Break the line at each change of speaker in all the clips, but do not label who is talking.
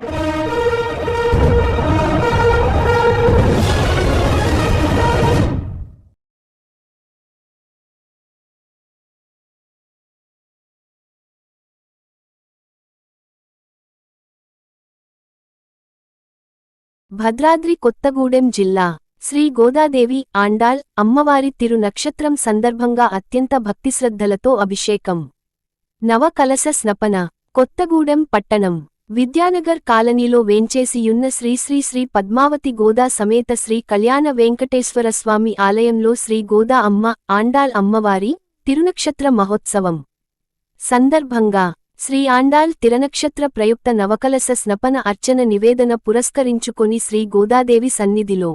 భద్రాద్రి కొత్తగూడెం జిల్లా శ్రీ గోదాదేవి ఆండాళ్ అమ్మవారి తిరు నక్షత్రం సందర్భంగా అత్యంత భక్తిశ్రద్ధలతో అభిషేకం. నవకలశ స్నపన. కొత్తగూడెం పట్టణం విద్యానగర్ కాలనీలో వేంచేసియున్న శ్రీ శ్రీ శ్రీ పద్మావతి గోదా సమేత శ్రీ కళ్యాణ వెంకటేశ్వరస్వామి ఆలయంలో శ్రీ గోదా అమ్మ ఆండాళ్ అమ్మవారి తిరునక్షత్ర మహోత్సవం సందర్భంగా శ్రీ ఆండాళ్ తిరునక్షత్ర ప్రయుక్త నవకలశ స్నపన అర్చన నివేదన పురస్కరించుకొని శ్రీ గోదాదేవి సన్నిధిలో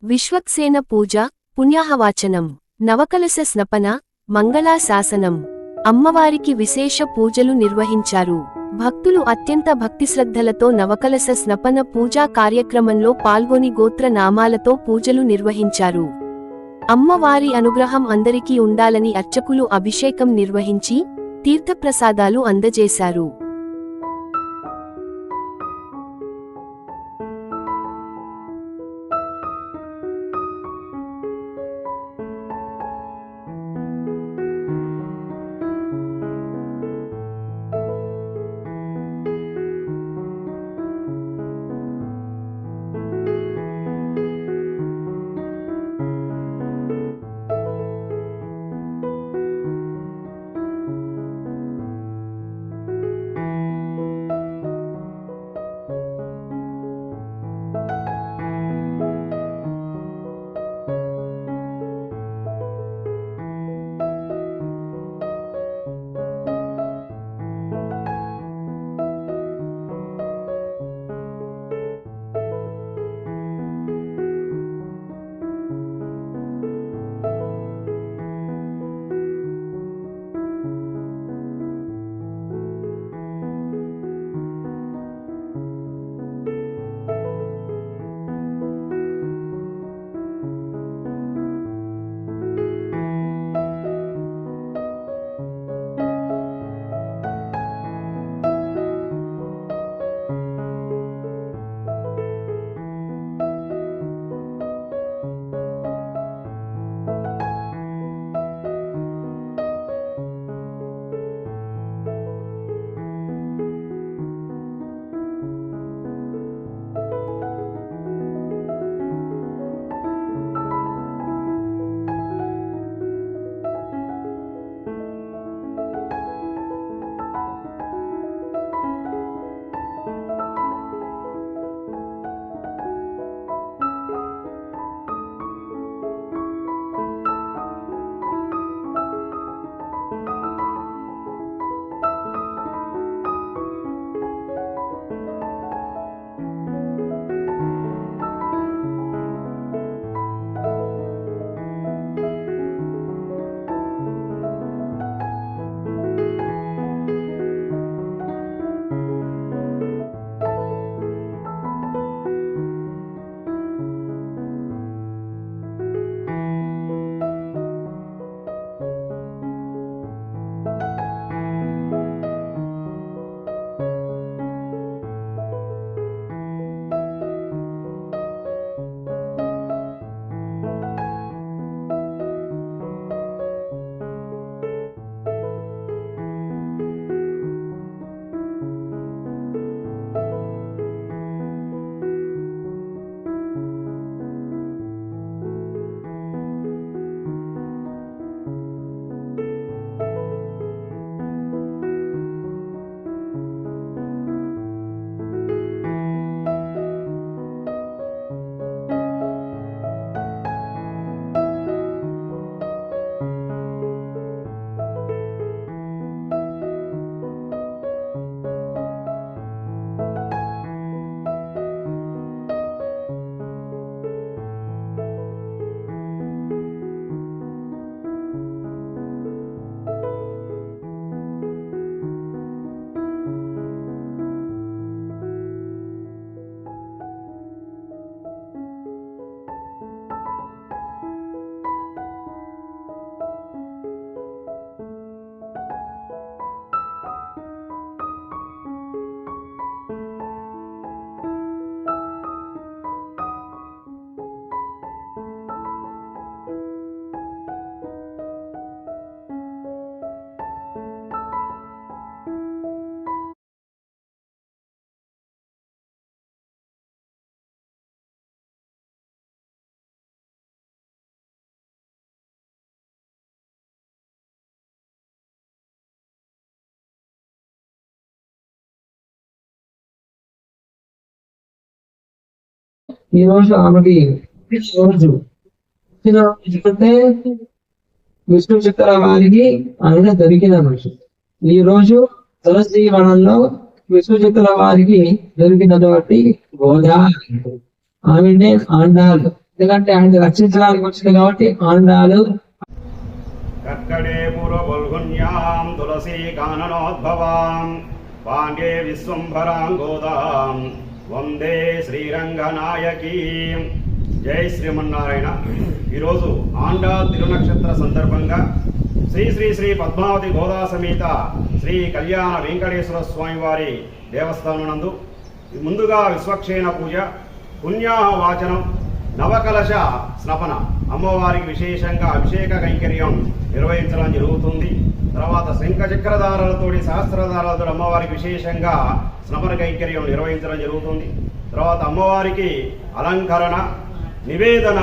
విశ్వక్సేన పూజ, పుణ్యాహవాచనం, నవకలశ స్నపన, మంగళా శాసనం, అమ్మవారికి విశేష పూజలు నిర్వహించారు. భక్తులు అత్యంత భక్తిశ్రద్ధలతో నవకలశ స్నపన పూజా కార్యక్రమంలో పాల్గొని గోత్ర నామాలతో పూజలు నిర్వహించారు. అమ్మవారి అనుగ్రహం అందరికీ ఉండాలని అర్చకులు అభిషేకం నిర్వహించి తీర్థప్రసాదాలు అందజేశారు.
ఈ రోజు ఆమెకి రోజు ఎందుకంటే విష్ణు చిత్ర వారికి ఆమె దొరికిన రోజు. ఈ రోజు తులసి వనంలో విష్ణు చిత్ర వారికి దొరికినటువంటి గోదా ఆమెనే ఆండాలు. ఎందుకంటే ఆయన రక్షించడానికి వచ్చింది కాబట్టి ఆండాలు.
కర్కడే పూర్వబల్గున్యాం తులసీ కాననోద్భవాం పాండే విశ్వంభరాం గోదాం వందే శ్రీరంగనాయకీం. జై శ్రీమన్నారాయణ. ఈరోజు ఆండా తిరునక్షత్ర సందర్భంగా శ్రీ శ్రీ శ్రీ పద్మావతి గోదా సమేత శ్రీ కళ్యాణ వెంకటేశ్వర స్వామి వారి దేవస్థానం నందు ముందుగా విశ్వక్షేణ పూజ, పుణ్యాహ వాచనం, నవకలశ స్నపన, అమ్మవారికి విశేషంగా అభిషేక కైంకర్యం నిర్వహించడం జరుగుతుంది. తర్వాత శంఖ చక్రధారాలతోటి సహస్రధారాలతో అమ్మవారికి విశేషంగా స్నపన కైంకర్యం నిర్వహించడం జరుగుతుంది. తర్వాత అమ్మవారికి అలంకరణ, నివేదన,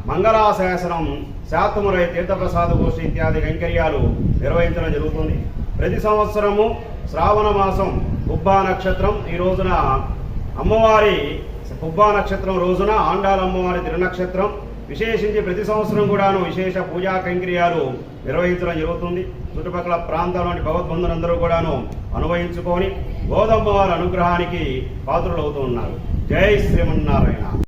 మంగళాశాసనం, శాతమురై తీర్థప్రసాద గోష్ఠి ఇత్యాది కైంకర్యాలు నిర్వహించడం జరుగుతుంది. ప్రతి సంవత్సరము శ్రావణ మాసం పుబ్బా నక్షత్రం ఈ రోజున అమ్మవారి పుబ్బా నక్షత్రం రోజున ఆండాల అమ్మవారి తిరునక్షత్రం విశేషించి ప్రతి సంవత్సరం కూడాను విశేష పూజా కైంకర్యాలు నిర్వహించడం జరుగుతుంది. చుట్టుపక్కల ప్రాంతాల్లోని భగవద్బంధులందరూ కూడాను అనుభవించుకొని గోదమ్మవారి అనుగ్రహానికి పాత్రులవుతూ ఉన్నారు. జై శ్రీమన్నారాయణ.